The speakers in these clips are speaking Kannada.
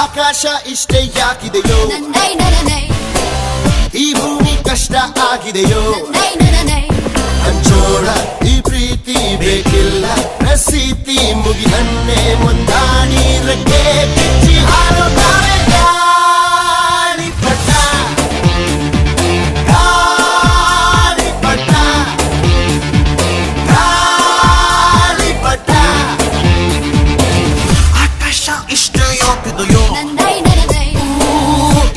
ಆಕಾಶ ಇಷ್ಟೇ ಯಾಕಿದೆಯೋ, ಈ ಭೂಮಿ ಕಷ್ಟ ಆಗಿದೆಯೋ, ಹಂಚೋಳ ಈ ಪ್ರೀತಿ ಬೇಕಿಲ್ಲ, ಪ್ರಸೀತಿ ಮುಗಿದನ್ನೇ ಮುಂದಾಡಿ ರಕ್ಕೆ ಕಿಚ್ಚಿ ಹಾರುತ್ತಾರೆ ಗಾಳಿಪಟ, ಗಾಳಿಪಟ, ಗಾಳಿಪಟ. ಆಕಾಶ ಇಷ್ಟೇ ಯಾಕಿದೆಯೋ,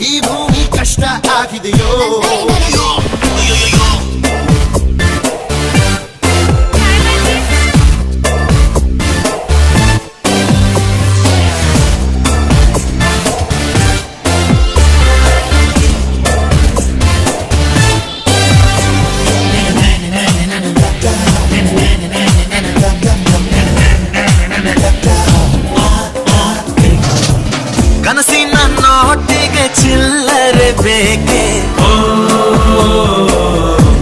ಈ ಭೂಮಿ ಕಷ್ಟ ಆಗಿದೆಯೋ. ಕನಸಿನ ನೋಟಿಗೆ ಚಿಲ್ಲರೆ ಬೇಕೆ,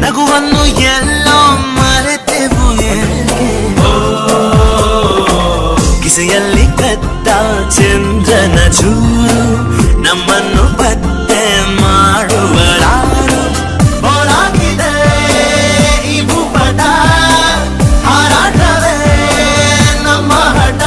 ನಗುವನ್ನು ಎಲ್ಲೋ ಮರೆತೆವು ಏಕೆ, ಕಿಸೆಯಲ್ಲಿ ಕದ್ದ ಚಂದ್ರನ ಚೂರು ನಮ್ಮನ್ನು ಪತ್ತೆ ಮಾಡುವಳಾರು. ಹೋರಾಗಿದೆ ಈ ಭೂಪಟ, ಹಾರಾಟವೇ ನಮ್ಮ ಹಠ.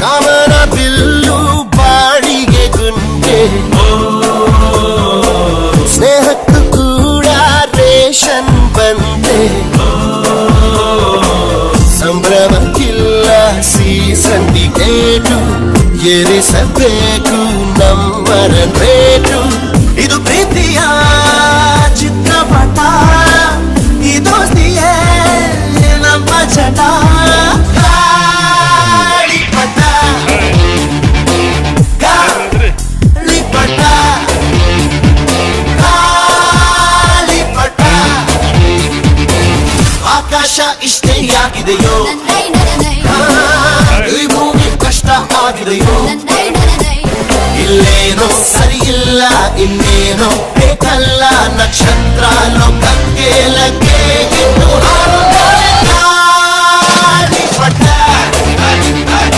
ಕಾಮನ ಬಿಲ್ಲು ಬಾಳಿಗೆ ಗುಂಡೆ, ಸ್ನೇಹಕ್ಕೂ ಕೂಡ ರೇಷನ್ ಬಂದೆ, ಸಂಭ್ರಮಕ್ಕಿಲ್ಲ ಸೀಸಂಡಿಗೇಟು, ಏರಿಸಬೇಕು ನಮ್ಮರ ರೇಟು. ಇದು ಪ್ರೀತಿಯ ಚಿತ್ರಪಟ, ಈ ದೋಸ್ತಿಯೇ ನಮ್ಮ ಚಟ. ಆಕಾಶ ಇಷ್ಟೇ ಯಾಕಿದೆಯೋ, ಈ ಭೂಮಿ ಕಷ್ಟ ಆಗಿದೆಯೋ, ಇಲ್ಲೇನೋ ಸರಿ ಇಲ್ಲ ಇನ್ನೇನೋ ಬೇಕಲ್ಲ, ನಕ್ಷತ್ರ ಲೋಕಕ್ಕೆ ಲಗ್ಗೆ ಇಟ್ಟು ಹಾರುತ್ತಾರೆ ಗಾಳಿಪಟ, ಗಾಳಿಪಟ,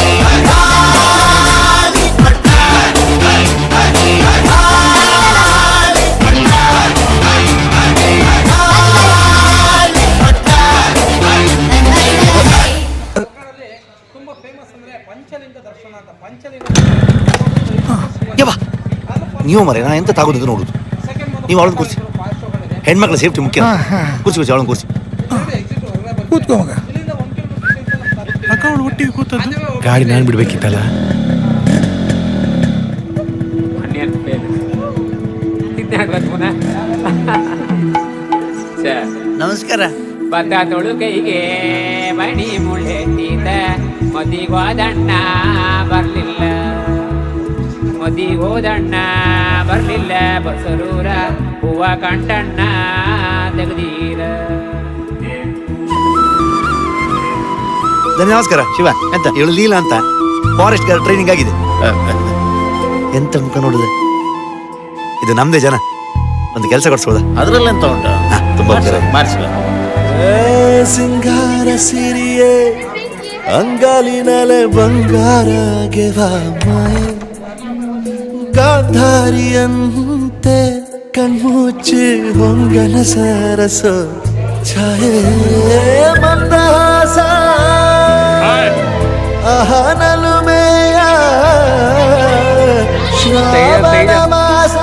ತುಂಬಾ ಫೇಮಸ್ ಅಂದ್ರೆ ಪಂಚಲಿಂಗ ದರ್ಶನ ಅಂತ. ಪಂಚಲಿಂಗ ನೀವು ಮರೆ ನಾ ಎಂತ ತಾಗೋದು ನೋಡುದು. ನೀವು ಅವಳನ್ನ ಕೂರಿಸಿ, ಹೆಣ್ಮಕ್ಳ ಸೇಫ್ಟಿ ಮುಖ್ಯ. ಕೂರಿಸಿ ಕೂರಿಸಿ ಅವಳನ್ನ ಕೂರಿಸಿ. ಕೂತ್ಕೋ ಮಗ. ಅಕ್ಕ ಅವಳು ಒಟ್ಟಿಗೆ ಕೂತದ್ದು. ಗಾಡಿ ನಾನು ಬಿಡ್ಬೇಕಿತ್ತಲ್ಲ. ನಮಸ್ಕಾರ. ಬತ್ತ ತೊಳುಕೈಗೆ ಮಣಿ ಮುಳ್ಳೆತ್ತಿದ, ಮದಿಗೋದಣ್ಣ ಬರ್ಲಿಲ್ಲ, ಮದಿಗೋದಣ್ಣ ಬರ್ಲಿಲ್ಲ, ಬಸರೂರ ಹೂವ ಕಂಟಣ್ಣ ತೆಗ್ದೀರ. ನಮಸ್ಕಾರ ಶಿವ. ಎಂತ ಇವಳು ಲೀಲಾ ಅಂತ ಫಾರೆಸ್ಟ್ ಗಾರ್ಡ್ ಟ್ರೈನಿಂಗ್ ಆಗಿದೆ. ಎಂತ ಮುಖ ನೋಡಿದೆ. ಇದು ನಮ್ದೇ ಜನ. ಒಂದು ಕೆಲಸ ಕೊಡ್ಸೋದ? ಅದ್ರಲ್ಲೆಂತ ಉಂಟು? ತುಂಬಾ ಮಾಡಿಸುವ. ಸಿಂಗಾರ ಸಿರಿಯೇ ಅಂಗಾಲಿನಲೆ ಬಂಗಾರ ಗೆವಾಮಾಯೆ, ಗಾಂಧಾರಿಯಂತೆ ಕಣ್ಮುಚ್ಚಿ ಹೊಂಗನ ಸರಸ ಛಾಯೆ, ಮಂದಹಾಸ ಅಹನಲುಮೆಯ ಶ್ರಾವಣ ಮಾಸ.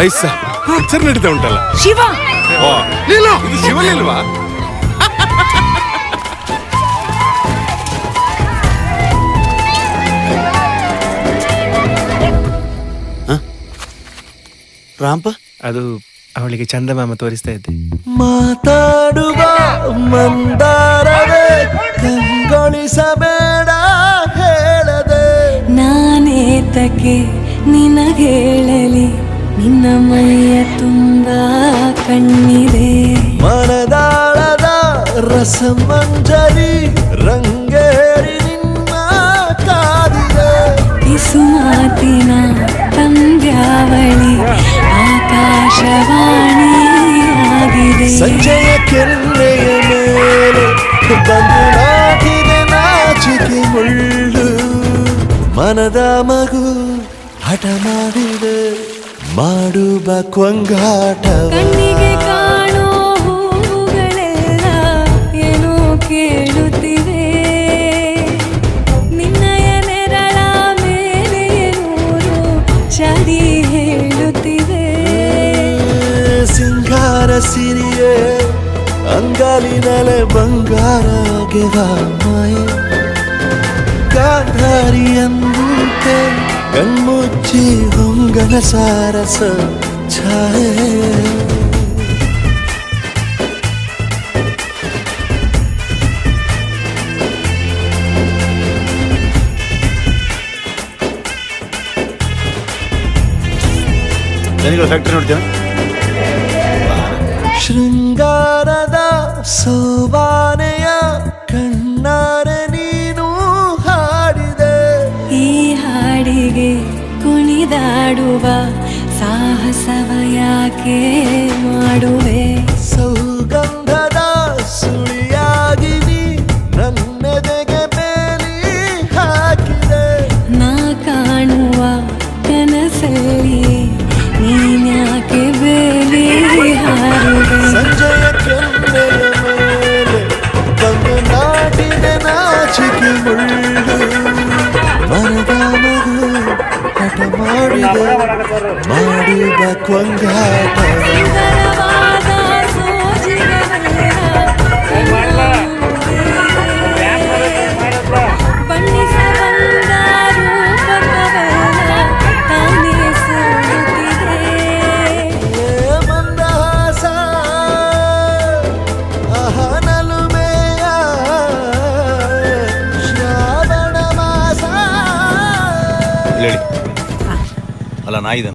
ಐಸ ಪಿಕ್ಚರ್ ನಡೀತಾ ಉಂಟಲ್ಲ ಶಿವ ಓ ಲೀಲಾ ಇದು ಶಿವಲಿಲ್ವಾ ರಾಂಪ ಅದು ಅವಳಿಗೆ ಚಂದಮಾಮ ತೋರಿಸ್ತಾ ಇದ್ದೆ. ಮಾತಾಡುವ ಮಂದಾರವೇ ಕಂಗೊಳಿಸಬೇಡ ಹೇಳದೆ ನಾನೇತಕ್ಕೆ ನಿನಗೇಳಲಿ ನಿನ್ನ ಮೈಯ ತುಂಬ ಕಣ್ಣಿದೆ ಮನದಾಳದ ರಸಮಂಜರಿ ರಂಗೇರಿ ನಿನ್ನ ಕಾದಿದೆ ಪಿಸುಮಾತಿನ ತಂದ್ಯಾವಳಿ ಆಕಾಶವಾಣಿಯಾಗಿದೆ ಸಂಜೆಯ ಕೆನ್ನೆಯ ಮೇಲೆ ಬಂದು ನಾಟಿದೆ ನಾಚಿಕೆ ಮುಳ್ಳು ಮನದ ಮಗು ಹಠ ಮಾಡಿದೆ ಮಾಡುವ ಕೊಂಗಾಟವ ಕಣ್ಣಿಗೆ ಕಾಣೋ ಹೂವುಗಳೆಲ್ಲ ಏನೋ ಕೇಳುತ್ತಿವೆ ನಿನ್ನಯ ನೆರಳ ಮೇಲೆ ನೂರು ಚಡಿ ಹೇಳುತ್ತಿವೆ ಸಿಂಗಾರ ಸಿರಿಯೇ ಅಂಗಾಲಿನಲೆ ಬಂಗಾರ ಮಾಯ ಗಾಂಧಾರಿಯಂತೆ ಕಣ್ಮುಚ್ಚಿ ಹೊಂಗನ ಸಾರಸ ಛಾಯೆ ಜನಗಳ ಫ್ಯಾಕ್ಟ್ರಿ ನೋಡ್ತೇನೆ. ಶೃಂಗಾರದ ಸೋಬಾನೆಯ ಕಣ್ಣಾರೆ ನೀನು ಹಾಡಿದೆ ಈ ಹಾಡಿಗೆ ಕುಣಿದಾಡುವ ಸಾಹಸವ ಯಾಕೆ ಮಾಡುವೆ ಸೌಗಂಧದ ಸುಳಿಯಾಗಿ ನೀ ನನ್ನೆದೆಗೆ ಬೇಲಿ ಹಾಕಿದೆ ನಾ ಕಾಣುವ ಕನಸಲ್ಲಿ ನೀನ್ಯಾಕೆ ಬೇಲಿ ಹಾರುವೆ ಸಂಜೆಯ ಕೆನ್ನೆಯ ಮೇಲೆ ಬಂದು ನಾಟಿದೆ ನಾಚಿಕೆ ಮುಳ್ಳು ಮನದ ಮಗು ಹಠ ಮಾಡಿದೆ ಮಾಡುವ ಕೊಂಗಾಟ ಸುಂದರವಾದ ಸೋಜಿಗವೆಲ್ಲ ಬಣ್ಣಿಸಬಂದ ರೂಪಕವೆಲ್ಲ ತಾನೇ ಸೋಲುತ್ತಿದೆ ಮಂದಹಾಸ ಅಹನಲುಮೆಯ ಶ್ರಾವಣ ಮಾಸ ಹೇಳಿ ಅಲ್ಲ ನಾ